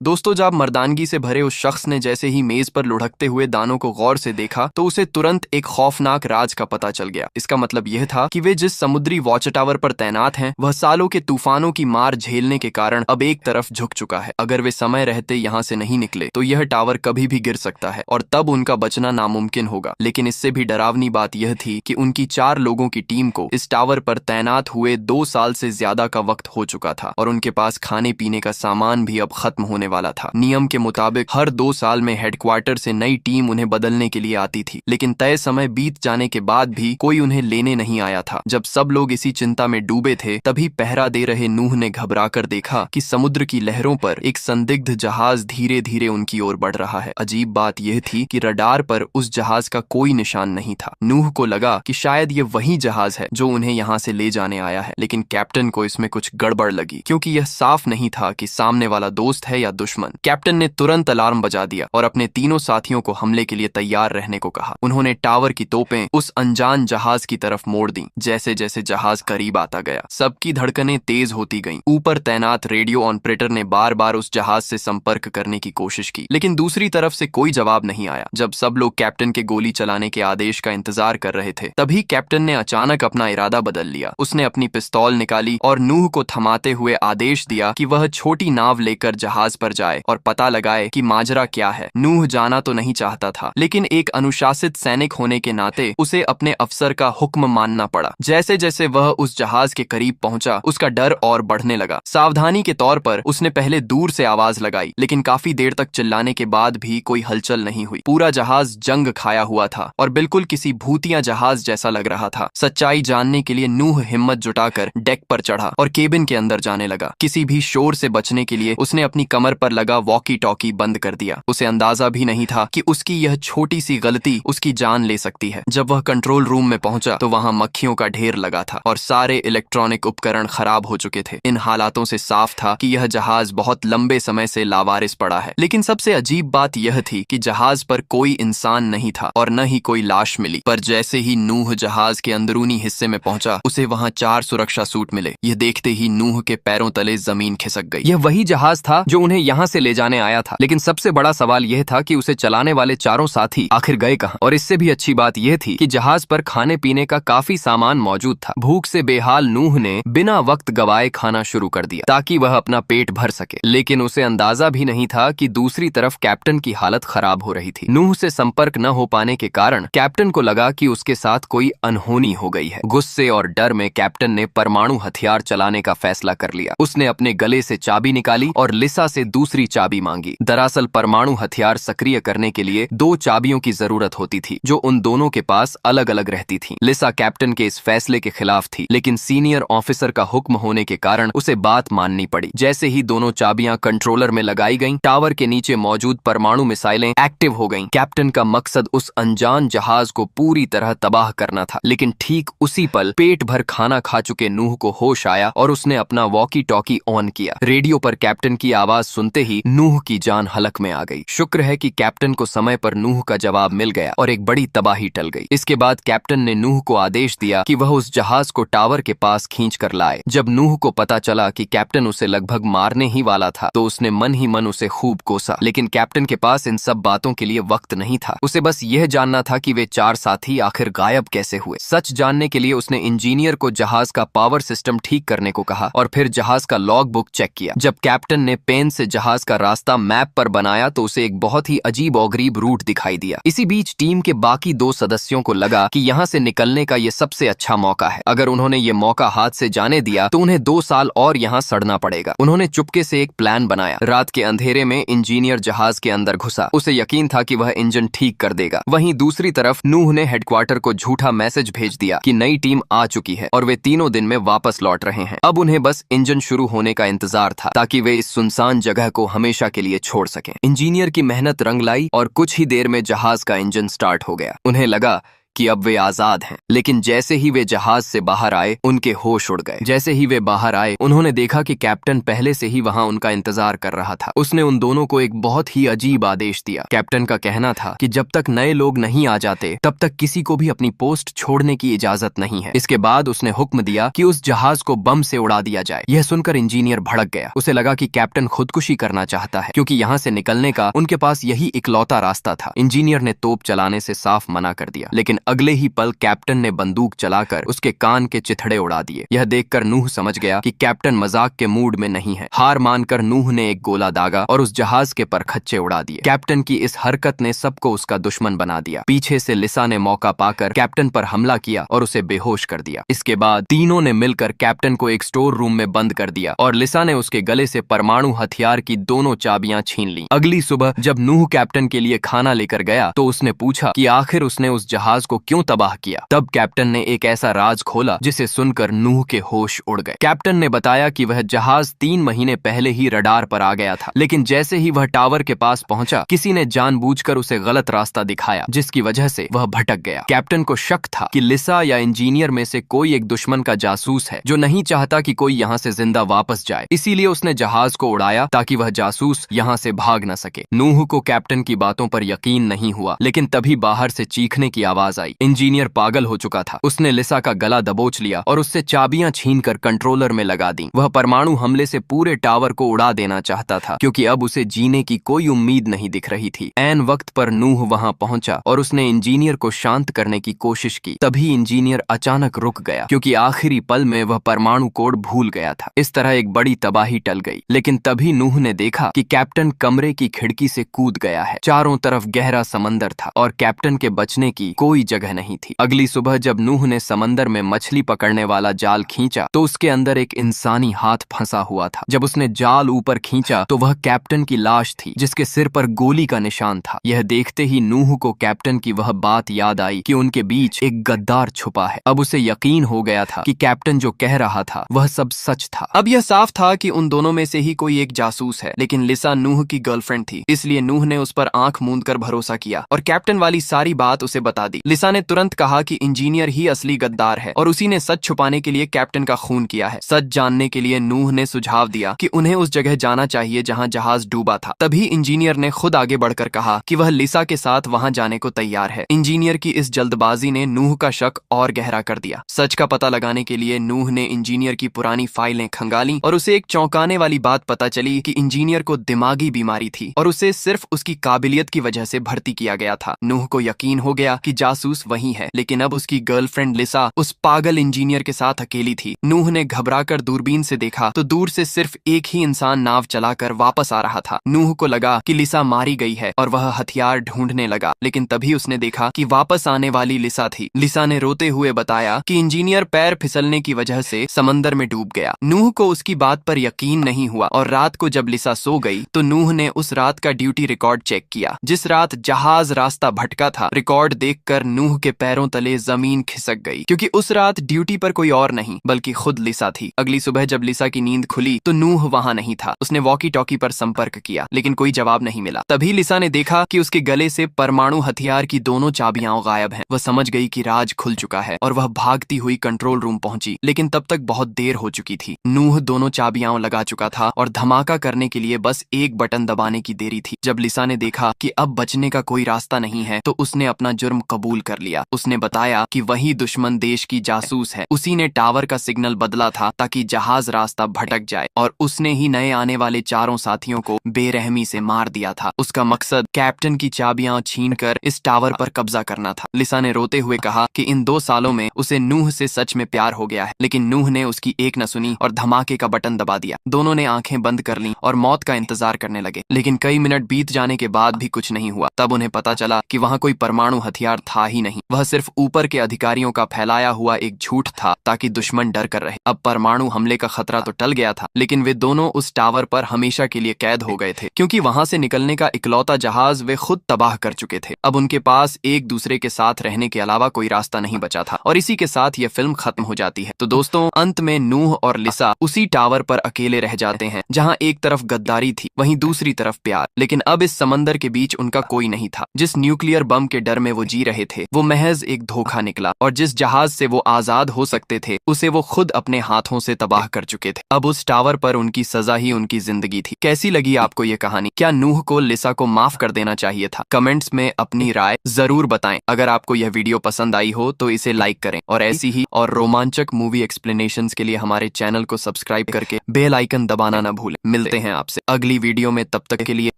दोस्तों, जब मर्दानगी से भरे उस शख्स ने जैसे ही मेज पर लुढ़कते हुए दानों को गौर से देखा तो उसे तुरंत एक खौफनाक राज का पता चल गया। इसका मतलब यह था कि वे जिस समुद्री वॉच टावर पर तैनात हैं वह सालों के तूफानों की मार झेलने के कारण अब एक तरफ झुक चुका है। अगर वे समय रहते यहाँ से नहीं निकले तो यह टावर कभी भी गिर सकता है और तब उनका बचना नामुमकिन होगा। लेकिन इससे भी डरावनी बात यह थी कि उनकी 4 लोगों की टीम को इस टावर पर तैनात हुए 2 साल से ज्यादा का वक्त हो चुका था और उनके पास खाने पीने का सामान भी अब खत्म होने वाला था। नियम के मुताबिक हर 2 साल में हेडक्वार्टर से नई टीम उन्हें बदलने के लिए आती थी, लेकिन तय समय बीत जाने के बाद भी कोई उन्हें लेने नहीं आया था। जब सब लोग इसी चिंता में डूबे थे तभी पहरा दे रहे नूह ने घबराकर देखा कि समुद्र की लहरों पर एक संदिग्ध जहाज धीरे धीरे उनकी ओर बढ़ रहा है। अजीब बात यह थी कि रडार पर उस जहाज का कोई निशान नहीं था। नूह को लगा कि शायद ये वही जहाज है जो उन्हें यहाँ से ले जाने आया है, लेकिन कैप्टन को इसमें कुछ गड़बड़ लगी क्योंकि यह साफ नहीं था कि सामने वाला दोस्त है या दुश्मन। कैप्टन ने तुरंत अलार्म बजा दिया और अपने तीनों साथियों को हमले के लिए तैयार रहने को कहा। उन्होंने टावर की तोपें उस अनजान जहाज की तरफ मोड़ दी। जैसे जैसे जहाज करीब आता गया सबकी धड़कनें तेज होती गईं। ऊपर तैनात रेडियो ऑपरेटर ने बार बार उस जहाज से संपर्क करने की कोशिश की, लेकिन दूसरी तरफ से कोई जवाब नहीं आया। जब सब लोग कैप्टन के गोली चलाने के आदेश का इंतजार कर रहे थे तभी कैप्टन ने अचानक अपना इरादा बदल लिया। उसने अपनी पिस्तौल निकाली और नूह को थमाते हुए आदेश दिया कि वह छोटी नाव लेकर जहाज पर जाए और पता लगाए कि माजरा क्या है। नूह जाना तो नहीं चाहता था, लेकिन एक अनुशासित सैनिक होने के नाते उसे अपने अफसर का हुक्म मानना पड़ा। जैसे जैसे वह उस जहाज के करीब पहुंचा उसका डर और बढ़ने लगा। सावधानी के तौर पर उसने पहले दूर से आवाज लगाई, लेकिन काफी देर तक चिल्लाने के बाद भी कोई हलचल नहीं हुई। पूरा जहाज जंग खाया हुआ था और बिल्कुल किसी भूतिया जहाज जैसा लग रहा था। सच्चाई जानने के लिए नूह हिम्मत जुटाकर डेक पर चढ़ा और केबिन के अंदर जाने लगा। किसी भी शोर से बचने के लिए उसने अपनी कमर पर लगा वॉकी टॉकी बंद कर दिया। उसे अंदाजा भी नहीं था कि उसकी यह छोटी सी गलती उसकी जान ले सकती है। जब वह कंट्रोल रूम में पहुंचा तो वहां मक्खियों का ढेर लगा था और सारे इलेक्ट्रॉनिक उपकरण खराब हो चुके थे। इन हालातों से साफ था कि यह जहाज बहुत लंबे समय से लावारिस पड़ा है। लेकिन सबसे अजीब बात यह थी कि जहाज पर कोई इंसान नहीं था और न ही कोई लाश मिली। पर जैसे ही नूह जहाज के अंदरूनी हिस्से में पहुंचा उसे वहां 4 सुरक्षा सूट मिले। यह देखते ही नूह के पैरों तले जमीन खिसक गई। यह वही जहाज था जो उन्हें यहाँ से ले जाने आया था, लेकिन सबसे बड़ा सवाल यह था कि उसे चलाने वाले चारों साथी आखिर गए कहाँ। और इससे भी अच्छी बात यह थी कि जहाज पर खाने पीने का काफी सामान मौजूद था। भूख से बेहाल नूह ने बिना वक्त गवाए खाना शुरू कर दिया ताकि वह अपना पेट भर सके, लेकिन उसे अंदाजा भी नहीं था कि दूसरी तरफ कैप्टन की हालत खराब हो रही थी। नूह से संपर्क न हो पाने के कारण कैप्टन को लगा कि उसके साथ कोई अनहोनी हो गई है। गुस्से और डर में कैप्टन ने परमाणु हथियार चलाने का फैसला कर लिया। उसने अपने गले से चाबी निकाली और लिसा से दूसरी चाबी मांगी। दरअसल परमाणु हथियार सक्रिय करने के लिए 2 चाबियों की जरूरत होती थी जो उन दोनों के पास अलग अलग रहती थीं। लिसा कैप्टन के इस फैसले के खिलाफ थी, लेकिन सीनियर ऑफिसर का हुक्म होने के कारण उसे बात माननी पड़ी। जैसे ही दोनों चाबियां कंट्रोलर में लगाई गईं, टावर के नीचे मौजूद परमाणु मिसाइलें एक्टिव हो गईं। कैप्टन का मकसद उस अनजान जहाज को पूरी तरह तबाह करना था, लेकिन ठीक उसी पल पेट भर खाना खा चुके नूह को होश आया और उसने अपना वॉकी टॉकी ऑन किया। रेडियो पर कैप्टन की आवाज सुनते ही नूह की जान हलक में आ गई। शुक्र है कि कैप्टन को समय पर नूह का जवाब मिल गया और एक बड़ी तबाही टल गई। इसके बाद कैप्टन ने नूह को आदेश दिया कि वह उस जहाज को टावर के पास खींच कर लाए। जब नूह को पता चला कि कैप्टन उसे लगभग मारने ही वाला था तो उसने मन ही मन उसे खूब कोसा, लेकिन कैप्टन के पास इन सब बातों के लिए वक्त नहीं था। उसे बस यह जानना था कि वे 4 साथी आखिर गायब कैसे हुए। सच जानने के लिए उसने इंजीनियर को जहाज का पावर सिस्टम ठीक करने को कहा और फिर जहाज का लॉग बुक चेक किया। जब कैप्टन ने पेन से जहाज का रास्ता मैप पर बनाया तो उसे एक बहुत ही अजीब और गरीब रूट दिखाई दिया। इसी बीच टीम के बाकी 2 सदस्यों को लगा कि यहाँ से निकलने का ये सबसे अच्छा मौका है। अगर उन्होंने ये मौका हाथ से जाने दिया तो उन्हें 2 साल और यहाँ सड़ना पड़ेगा। उन्होंने चुपके से एक प्लान बनाया। रात के अंधेरे में इंजीनियर जहाज के अंदर घुसा। उसे यकीन था कि वह इंजन ठीक कर देगा। वहीं दूसरी तरफ नूह ने हेडक्वार्टर को झूठा मैसेज भेज दिया कि नई टीम आ चुकी है और वे 3 दिन में वापस लौट रहे हैं। अब उन्हें बस इंजन शुरू होने का इंतजार था ताकि वे इस सुनसान जगह को हमेशा के लिए छोड़ सकें। इंजीनियर की मेहनत रंग लाई और कुछ ही देर में जहाज का इंजन स्टार्ट हो गया। उन्हें लगा कि अब वे आजाद हैं। लेकिन जैसे ही वे जहाज से बाहर आए, उनके होश उड़ गए। जैसे ही वे बाहर आए, उन्होंने देखा कि कैप्टन पहले से ही वहां उनका इंतजार कर रहा था। उसने उन दोनों को एक बहुत ही अजीब आदेश दिया। कैप्टन का कहना था कि जब तक नए लोग नहीं आ जाते, तब तक किसी को भी अपनी पोस्ट छोड़ने की इजाजत नहीं है। इसके बाद उसने हुक्म दिया कि उस जहाज को बम से उड़ा दिया जाए। यह सुनकर इंजीनियर भड़क गया। उसे लगा कि कैप्टन खुदकुशी करना चाहता है, क्योंकि यहाँ से निकलने का उनके पास यही इकलौता रास्ता था। इंजीनियर ने तोप चलाने से साफ मना कर दिया, लेकिन अगले ही पल कैप्टन ने बंदूक चलाकर उसके कान के चिथड़े उड़ा दिए। यह देखकर नूह समझ गया कि कैप्टन मजाक के मूड में नहीं है। हार मानकर नूह ने एक गोला दागा और उस जहाज के परखच्चे उड़ा दिए। कैप्टन की इस हरकत ने सबको उसका दुश्मन बना दिया। पीछे से लिसा ने मौका पाकर कैप्टन पर हमला किया और उसे बेहोश कर दिया। इसके बाद तीनों ने मिलकर कैप्टन को एक स्टोर रूम में बंद कर दिया और लिसा ने उसके गले से परमाणु हथियार की दोनों चाबियां छीन ली। अगली सुबह जब नूह कैप्टन के लिए खाना लेकर गया, तो उसने पूछा कि आखिर उसने उस जहाज को क्यों तबाह किया। तब कैप्टन ने एक ऐसा राज खोला जिसे सुनकर नूह के होश उड़ गए। कैप्टन ने बताया कि वह जहाज 3 महीने पहले ही रडार पर आ गया था, लेकिन जैसे ही वह टावर के पास पहुंचा, किसी ने जानबूझकर उसे गलत रास्ता दिखाया, जिसकी वजह से वह भटक गया। कैप्टन को शक था कि लिसा या इंजीनियर में से कोई एक दुश्मन का जासूस है, जो नहीं चाहता कि कोई यहाँ से जिंदा वापस जाए। इसीलिए उसने जहाज को उड़ाया ताकि वह जासूस यहाँ से भाग न सके। नूह को कैप्टन की बातों पर यकीन नहीं हुआ, लेकिन तभी बाहर से चीखने की आवाज आई। इंजीनियर पागल हो चुका था। उसने लिसा का गला दबोच लिया और उससे चाबियां छीनकर कंट्रोलर में लगा दी। वह परमाणु हमले से पूरे टावर को उड़ा देना चाहता था, क्योंकि अब उसे जीने की कोई उम्मीद नहीं दिख रही थी। ऐन वक्त पर नूह वहां पहुंचा और उसने इंजीनियर को शांत करने की कोशिश की। तभी इंजीनियर अचानक रुक गया, क्योंकि आखिरी पल में वह परमाणु कोड भूल गया था। इस तरह एक बड़ी तबाही टल गई। लेकिन तभी नूह ने देखा कि कैप्टन कमरे की खिड़की से कूद गया है। चारों तरफ गहरा समंदर था और कैप्टन के बचने की कोई जगह नहीं थी। अगली सुबह जब नूह ने समंदर में मछली पकड़ने वाला जाल खींचा, तो उसके अंदर एक इंसानी हाथ फंसा हुआ था। जब उसने जाल ऊपर खींचा, तो वह कैप्टन की लाश थी, जिसके सिर पर गोली का निशान था। यह देखते ही नूह को कैप्टन की वह बात याद आई कि उनके बीच एक गद्दार छुपा है। अब उसे यकीन हो गया था कि कैप्टन जो कह रहा था वह सब सच था। अब यह साफ था कि उन दोनों में से ही कोई एक जासूस है, लेकिन लिसा नूह की गर्लफ्रेंड थी, इसलिए नूह ने उस पर आंख मूंद कर भरोसा किया और कैप्टन वाली सारी बात उसे बता दी। लिसा ने तुरंत कहा कि इंजीनियर ही असली गद्दार है और उसी ने सच छुपाने के लिए कैप्टन का खून किया है। सच जानने के लिए नूह ने सुझाव दिया कि उन्हें उस जगह जाना चाहिए जहां जहाज डूबा था। तभी इंजीनियर ने खुद आगे बढ़कर कहा कि वह लिसा के साथ वहां जाने को तैयार है। इंजीनियर की इस जल्दबाजी ने नूह का शक और गहरा कर दिया। सच का पता लगाने के लिए नूह ने इंजीनियर की पुरानी फाइलें खंगाली और उसे एक चौंकाने वाली बात पता चली कि इंजीनियर को दिमागी बीमारी थी और उसे सिर्फ उसकी काबिलियत की वजह से भर्ती किया गया था। नूह को यकीन हो गया कि जासूस वही है, लेकिन अब उसकी गर्लफ्रेंड लिसा उस पागल इंजीनियर के साथ अकेली थी। नूह ने घबराकर दूरबीन से देखा तो दूर से सिर्फ एक ही इंसान नाव चलाकर वापस आ रहा था। नूह को लगा कि लिसा मारी गई है और वह हथियार ढूंढने लगा, लेकिन तभी उसने देखा कि वापस आने वाली लिसा थी। लिसा ने रोते हुए बताया कि इंजीनियर पैर फिसलने की वजह से समंदर में डूब गया। नूह को उसकी बात पर यकीन नहीं हुआ और रात को जब लिसा सो गई तो नूह ने उस रात का ड्यूटी रिकॉर्ड चेक किया। जिस रात जहाज रास्ता भटका था, रिकॉर्ड देखकर नूह के पैरों तले जमीन खिसक गई, क्योंकि उस रात ड्यूटी पर कोई और नहीं बल्कि खुद लिसा थी। अगली सुबह जब लिसा की नींद खुली तो नूह वहां नहीं था। उसने वॉकी टॉकी पर संपर्क किया, लेकिन कोई जवाब नहीं मिला। तभी लिसा ने देखा कि उसके गले से परमाणु हथियार की दोनों चाबियां गायब हैं। वह समझ गई कि राज खुल चुका है और वह भागती हुई कंट्रोल रूम पहुंची, लेकिन तब तक बहुत देर हो चुकी थी। नूह दोनों चाबियां लगा चुका था और धमाका करने के लिए बस एक बटन दबाने की देरी थी। जब लिसा ने देखा कि अब बचने का कोई रास्ता नहीं है, तो उसने अपना जुर्म कबूल कर लिया। उसने बताया कि वही दुश्मन देश की जासूस है। उसी ने टावर का सिग्नल बदला था ताकि जहाज रास्ता भटक जाए और उसने ही नए आने वाले चारों साथियों को बेरहमी से मार दिया था। उसका मकसद कैप्टन की चाबियां छीनकर इस टावर पर कब्जा करना था। लिसा ने रोते हुए कहा कि इन 2 सालों में उसे नूह से सच में प्यार हो गया है, लेकिन नूह ने उसकी एक न सुनी और धमाके का बटन दबा दिया। दोनों ने आंखें बंद कर लीं और मौत का इंतजार करने लगे, लेकिन कई मिनट बीत जाने के बाद भी कुछ नहीं हुआ। तब उन्हें पता चला कि वहां कोई परमाणु हथियार था ही नहीं। वह सिर्फ ऊपर के अधिकारियों का फैलाया हुआ एक झूठ था ताकि दुश्मन डर कर रहे। अब परमाणु हमले का खतरा तो टल गया था, लेकिन वे दोनों उस टावर पर हमेशा के लिए कैद हो गए थे, क्योंकि वहां से निकलने का इकलौता जहाज वे खुद तबाह कर चुके थे। अब उनके पास एक दूसरे के साथ रहने के अलावा कोई रास्ता नहीं बचा था और इसी के साथ यह फिल्म खत्म हो जाती है। तो दोस्तों, अंत में नूह और लिसा उसी टावर पर अकेले रह जाते हैं जहां एक तरफ गद्दारी थी, वहीं दूसरी तरफ प्यार। लेकिन अब इस समंदर के बीच उनका कोई नहीं था। जिस न्यूक्लियर बम के डर में वो जी रहे थे, थे वो महज एक धोखा निकला, और जिस जहाज से वो आजाद हो सकते थे उसे वो खुद अपने हाथों से तबाह कर चुके थे। अब उस टावर पर उनकी सजा ही उनकी जिंदगी थी। कैसी लगी आपको ये कहानी? क्या नूह को लिसा को माफ कर देना चाहिए था? कमेंट्स में अपनी राय जरूर बताएं। अगर आपको यह वीडियो पसंद आई हो तो इसे लाइक करें, और ऐसी ही और रोमांचक मूवी एक्सप्लेनेशंस के लिए हमारे चैनल को सब्सक्राइब करके बेल आइकन दबाना न भूलें। मिलते हैं आपसे अगली वीडियो में, तब तक के लिए